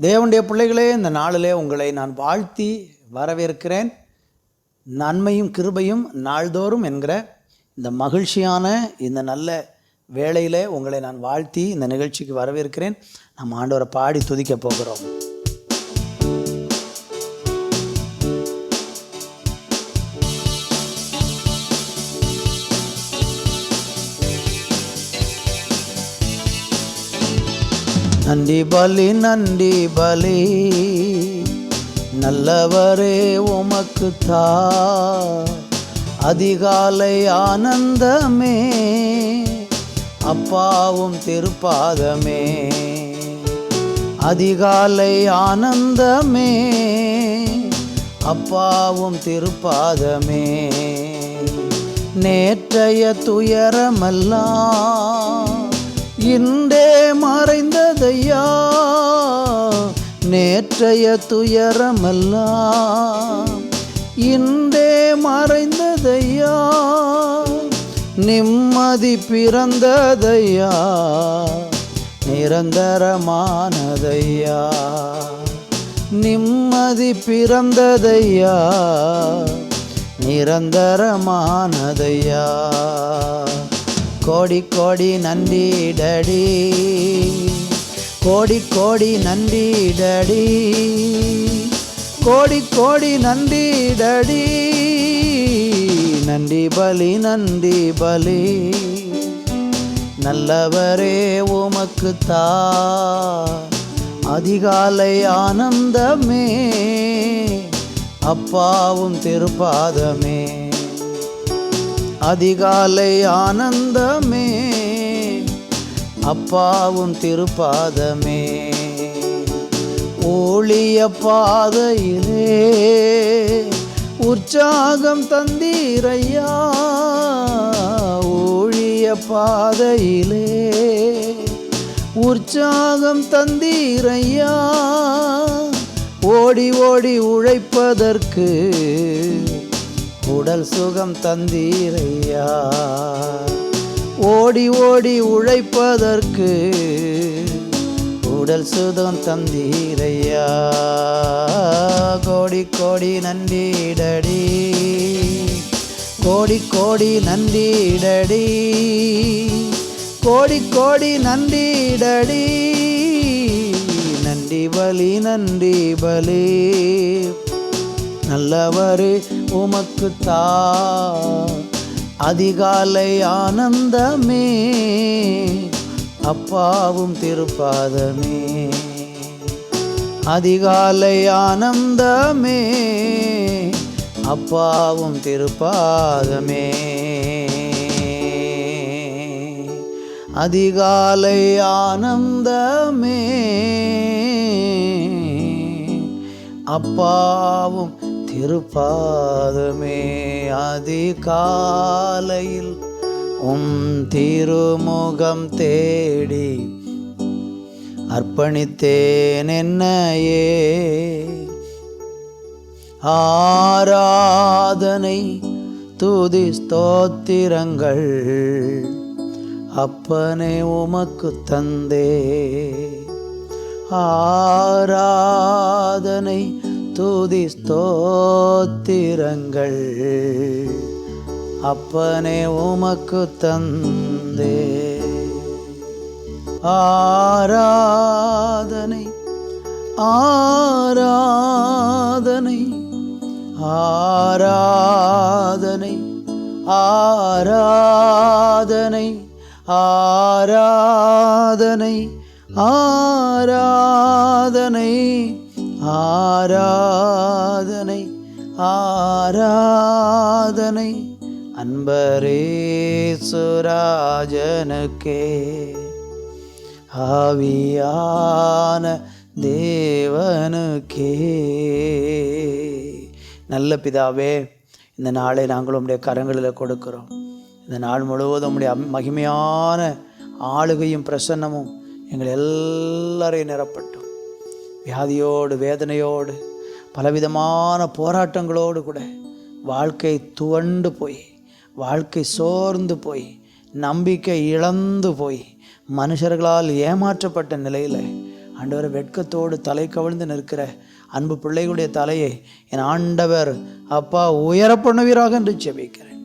தேவனுடைய பிள்ளைகளே, இந்த நாளிலே உங்களை நான் வாழ்த்தி வரவேற்கிறேன். நன்மையும் கிருபையும் நாள்தோறும் என்கிற இந்த மகிழ்ச்சியான இந்த நல்ல வேளையிலே உங்களை நான் வாழ்த்தி இந்த நிகழ்ச்சிக்கு வரவேற்கிறேன். நம்ம ஆண்டவரை பாடி துதிக்க போகிறோம். நன்றி பலி நன்றி பலி நல்லவரே உமக்கு தா அதிகாலை ஆனந்தமே அப்பாவும் திருப்பாதமே அதிகாலை ஆனந்தமே அப்பாவும் திருப்பாதமே நேற்றைய துயரமெல்லாம் இன்றே மறைந்ததையா நேற்றைய துயரமெல்லாம் இன்றே மறைந்ததையா நிம்மதி பிறந்ததையா நிரந்தரமானதையா நிம்மதி பிறந்ததையா நிரந்தரமானதையா கோடி கோடி நன்றி டடி கோடி கோடி நன்றி டடி கோடி கோடி நன்றி டடி நன்றி பலி நன்றி பலி நல்லவரே உமக்கு தா அதிகாலை ஆனந்தமே அப்பாவும் திருப்பாதமே அதிகாலை ஆனந்தமே அப்பாவும் திருப்பாதமே ஊழிய பாதையிலே உற்சாகம் தந்தீரையா ஊழிய பாதையிலே உற்சாகம் தந்தீரையா ஓடி ஓடி உழைப்பதற்கு உடல் சுகம் தந்தீரையா ஓடி ஓடி உழைப்பதற்கு உடல் சுகம் தந்தீரையா கோடி கோடி நன்றி டடி கோடி கோடி நன்றி டடி கோடி கோடி நன்றி டடி நன்றி பலி நன்றி பலி நல்லவரே உமக்கு தா அதிகாலை ஆனந்தமே அப்பாவும் திருப்பாதமே அதிகாலை ஆனந்தமே அப்பாவும் திருப்பாதமே அதிகாலை ஆனந்தமே அப்பாவும் திருப்பாதமே அதிகாலையில் திருமுகம் தேடி அர்ப்பணித்தேன் என்னையே ஆராதனை துதி ஸ்தோத்திரங்கள் அப்பனே உமக்கு தந்தே ஆராதனை துதி ஸ்தோத்திரங்கள் அப்பனே உமக்கு தந்தே ஆராதனை ஆராதனை ஆராதனை ஆராதனை ஆராதனை ஆராதனை ஆராதனை ஆராதனை அன்பரேசுராஜனுக்கே ஆவியான தேவனுக்கே. நல்ல பிதாவே, இந்த நாளை நாங்கள் உம்முடைய கரங்களில் கொடுக்கிறோம். இந்த நாள் முழுவதும் உம்முடைய மகிமையான ஆளுகையும் பிரசன்னமும் எங்கள் எல்லாரையும் நிரப்பட்டும். வியாதியோடு வேதனையோடு பலவிதமான போராட்டங்களோடு கூட வாழ்க்கை துவண்டு போய், வாழ்க்கை சோர்ந்து போய், நம்பிக்கை இழந்து போய், மனுஷர்களால் ஏமாற்றப்பட்ட நிலையில் ஆண்டவரை வெட்கத்தோடு தலை கவிழ்ந்து நிற்கிற அன்பு பிள்ளைகளுடைய தலையை என் ஆண்டவர் அப்பா உயர பண்ணுவீராக என்று ஜெபிக்கிறேன்.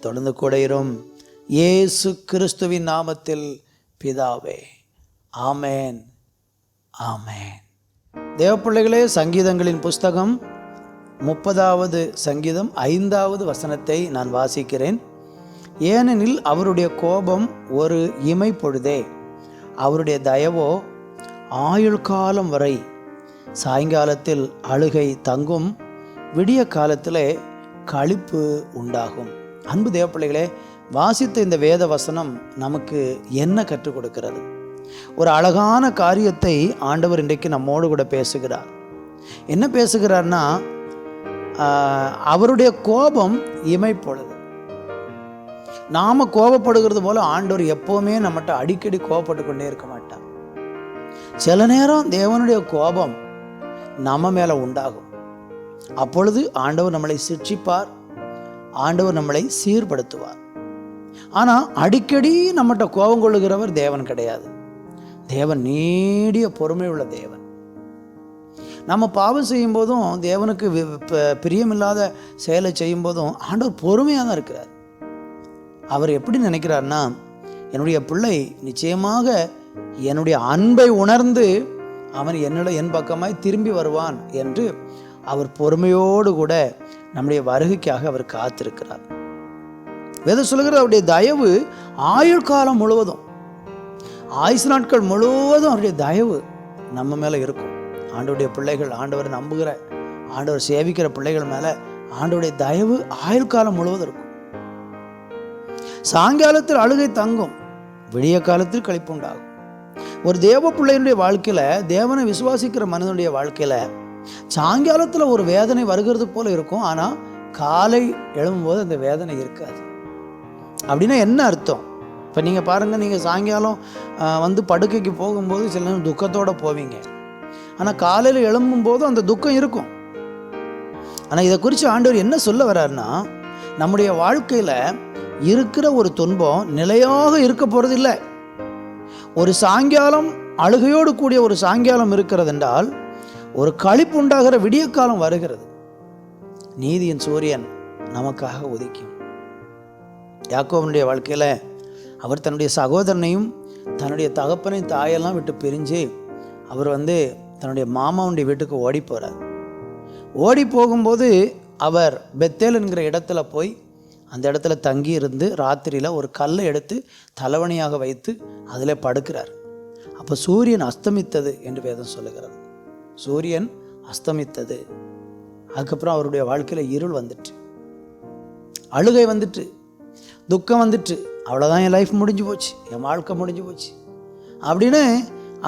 தொடர்ந்து கூட இரும். இயேசு கிறிஸ்துவின் நாமத்தில் பிதாவே, ஆமேன், ஆமேன். தேவப்பிள்ளைகளே, சங்கீதங்களின் புஸ்தகம் 30வது சங்கீதம் 5வது வசனத்தை நான் வாசிக்கிறேன். ஏனெனில் அவருடைய கோபம் ஒரு இமை பொழுதே, அவருடைய தயவோ ஆயுள் காலம் வரை. சாயங்காலத்தில் அழுகை தங்கும், விடிய காலத்திலே களிப்பு உண்டாகும். அன்பு தேவப்பிள்ளைகளே, வாசித்த இந்த வேத வசனம் நமக்கு என்ன கற்றுக் கொடுக்கிறது? ஒரு அழகான காரியத்தை ஆண்டவர் இன்றைக்கு நம்மோடு கூட பேசுகிறார். என்ன பேசுகிறார்னா, அவருடைய கோபம் இமைப்பொழுது. நாம கோபப்படுகிறது போல ஆண்டவர் எப்பவுமே நம்மகிட்ட அடிக்கடி கோபப்பட்டு கொண்டே இருக்க மாட்டார். சில நேரம் தேவனுடைய கோபம் நம்ம மேல உண்டாகும். அப்பொழுது ஆண்டவர் நம்மளை சிட்சிப்பார், ஆண்டவர் நம்மளை சீர்படுத்துவார். ஆனா அடிக்கடி நம்மகிட்ட கோபம் கொள்ளுகிறவர் தேவன் கிடையாது. தேவன் நீடிய பொறுமை உள்ள தேவன். நம்ம பாவம் செய்யும் போதும், தேவனுக்கு பிரியமில்லாத செயலை செய்யும் போதும் ஆண்டவர் பொறுமையாக தான் இருக்கிறார். அவர் எப்படி நினைக்கிறார்னா, என்னுடைய பிள்ளை நிச்சயமாக என்னுடைய அன்பை உணர்ந்து அவன் என் பக்கமாய் திரும்பி வருவான் என்று அவர் பொறுமையோடு கூட நம்முடைய வருகைக்காக அவர் காத்திருக்கிறார். வேதம் சொல்லுகிறது, அவருடைய தயவு ஆயுள் காலம் முழுவதும், ஆயுசு நாட்கள் முழுவதும் அவருடைய தயவு நம்ம மேலே இருக்கும். ஆண்டவருடைய பிள்ளைகள், ஆண்டவரை நம்புகிற, ஆண்டவர் சேவிக்கிற பிள்ளைகள் மேலே ஆண்டவருடைய தயவு ஆயுள் காலம் முழுவதும் இருக்கும். சாயங்காலத்தில் அழுகை தங்கும், விடிய காலத்தில் களிப்பு உண்டாகும். ஒரு தேவ பிள்ளையினுடைய வாழ்க்கையில, தேவனை விசுவாசிக்கிற மனிதனுடைய வாழ்க்கையில சாயங்காலத்தில் ஒரு வேதனை வருகிறது போல இருக்கும். ஆனால் காலை எழும்பும்போது அந்த வேதனை இருக்காது. அப்படின்னா என்ன அர்த்தம்? இப்போ நீங்கள் பாருங்கள், நீங்கள் சாயங்காலம் வந்து படுக்கைக்கு போகும்போது சில நேரம் துக்கத்தோடு போவீங்க. ஆனால் காலையில் எழும்பும்போது அந்த துக்கம் இருக்கும். ஆனால் இதை குறித்து ஆண்டவர் என்ன சொல்ல வர்றாருன்னா, நம்முடைய வாழ்க்கையில் இருக்கிற ஒரு துன்பம் நிலையாக இருக்க போகிறது இல்லை. ஒரு சாயங்காலம் அழுகையோடு கூடிய ஒரு சாயங்காலம் இருக்கிறது என்றால், ஒரு களிப்பு உண்டாகிற விடிய காலம் வருகிறது. நீதியின் சூரியன் நமக்காக உதிக்கும். யாக்கோபனுடைய வாழ்க்கையில் அவர் தன்னுடைய சகோதரனையும் தன்னுடைய தகப்பனையும் தாயெல்லாம் விட்டு பிரிஞ்சு அவர் தன்னுடைய மாமாவுடைய வீட்டுக்கு ஓடி போகிறார். ஓடி போகும்போது அவர் பெத்தேல் என்கிற இடத்துல போய் அந்த இடத்துல தங்கி இருந்து ராத்திரியில் ஒரு கல்லை எடுத்து தலைவணியாக வைத்து அதில் படுக்கிறார். அப்போ சூரியன் அஸ்தமித்தது என்று வேதம் சொல்லுகிறது. சூரியன் அஸ்தமித்தது. அதுக்கப்புறம் அவருடைய வாழ்க்கையில் இருள் வந்துட்டு, அழுகை வந்துட்டு, துக்கம் வந்துட்டு. அவ்வளோதான், என் லைஃப் முடிஞ்சு போச்சு, என் வாழ்க்கை முடிஞ்சு போச்சு அப்படின்னு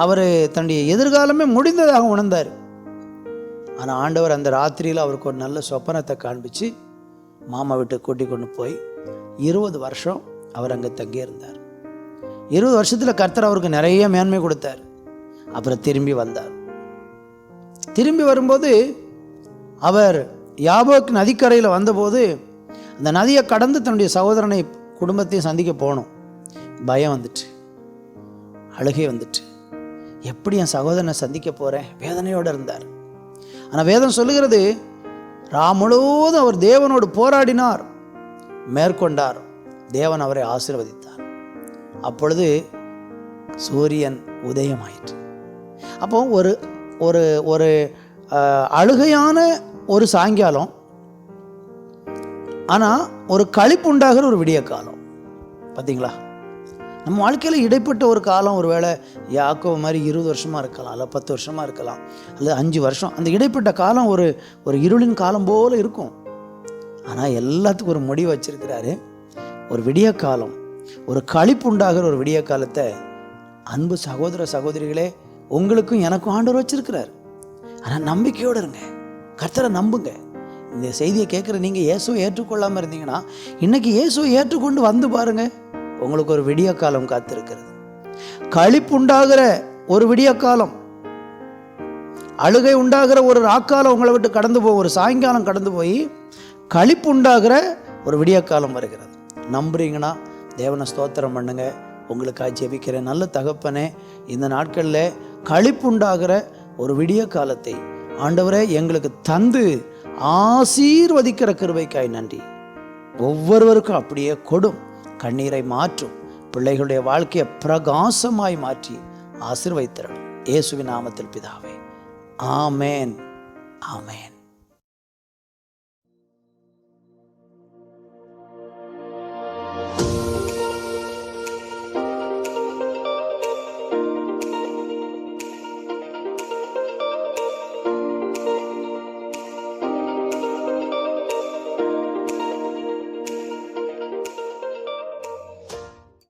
அவர் தன்னுடைய எதிர்காலமே முடிந்ததாக உணர்ந்தார். ஆனால் ஆண்டவர் அந்த ராத்திரியில் அவருக்கு ஒரு நல்ல சொப்பனத்தை காண்பிச்சு மாமா வீட்டை கூட்டி கொண்டு போய் 20 வருஷம் அவர் அங்கே தங்கியிருந்தார். 20 வருஷத்தில் கர்த்தர் அவருக்கு நிறைய மேன்மை கொடுத்தார். அப்புறம் திரும்பி வந்தார். திரும்பி வரும்போது அவர் யாபோக் நதிக்கரையில் வந்தபோது அந்த நதியை கடந்து தன்னுடைய சகோதரனை குடும்பத்தையும் சந்திக்க போகணும். பயம் வந்துட்டு, அழுகை வந்துட்டு, எப்படி என் சகோதரனை சந்திக்க போகிறேன், வேதனையோடு இருந்தார். ஆனால் வேதம் சொல்லுகிறது, முழுவதும் அவர் தேவனோடு போராடினார், மேற்கொண்டார். தேவன் அவரை ஆசீர்வதித்தார். அப்பொழுது சூரியன் உதயமாயிற்று. அப்போ ஒரு ஒரு ஒரு அழுகையான ஒரு சாயங்காலம், ஆனால் ஒரு களிப்பு உண்டாகிற ஒரு விடிய காலம். பார்த்தீங்களா? நம்ம வாழ்க்கையில் இடைப்பட்ட ஒரு காலம், ஒரு வேளை யாக்கோபு மாதிரி 20 வருஷமாக இருக்கலாம், இல்லை 10 வருஷமாக இருக்கலாம், அல்லது 5 வருஷம். அந்த இடைப்பட்ட காலம் ஒரு இருளின் காலம் போல இருக்கும். ஆனால் எல்லாத்துக்கும் ஒரு முடிவு வச்சிருக்கிறாரு. ஒரு விடிய காலம், ஒரு களிப்பு உண்டாகிற ஒரு விடிய காலத்தை அன்பு சகோதர சகோதரிகளே, உங்களுக்கும் எனக்கும் ஆண்டவர் வச்சிருக்கிறார். ஆனால் நம்பிக்கையோடு இருங்க, கர்த்தரை நம்புங்க. இந்த செய்தியை கேட்குற நீங்கள் இயேசுவை ஏற்றுக்கொள்ளாமல் இருந்தீங்கன்னா இன்னைக்கு இயேசுவை ஏற்றுக்கொண்டு வந்து பாருங்க, உங்களுக்கு ஒரு விடிய காலம் காத்திருக்கிறது. களிப்பு உண்டாகிற ஒரு விடிய காலம், அழுகை உண்டாகிற ஒரு ராக்காலம் உங்களை விட்டு கடந்து போய், ஒரு சாயங்காலம் கடந்து போய் களிப்பு உண்டாகிற ஒரு விடிய காலம் வருகிறது. நம்புறீங்கன்னா தேவனை ஸ்தோத்திரம் பண்ணுங்க. உங்களுக்காக ஜெபிக்கிறேன். நல்ல தகப்பனே, இந்த நாட்களில் களிப்புண்டாகிற ஒரு விடிய காலத்தை ஆண்டவரே எங்களுக்கு தந்து ஆசீர்வதிக்கிற கிருபைக்காய் நன்றி. ஒவ்வொருவருக்கும் அப்படியே கொடும், கண்ணீரை மாற்றும், பிள்ளைகளுடைய வாழ்க்கையை பிரகாசமாய் மாற்றி ஆசீர்வதித்தரணும். இயேசுவின் நாமத்தில் பிதாவே, ஆமேன், ஆமேன்.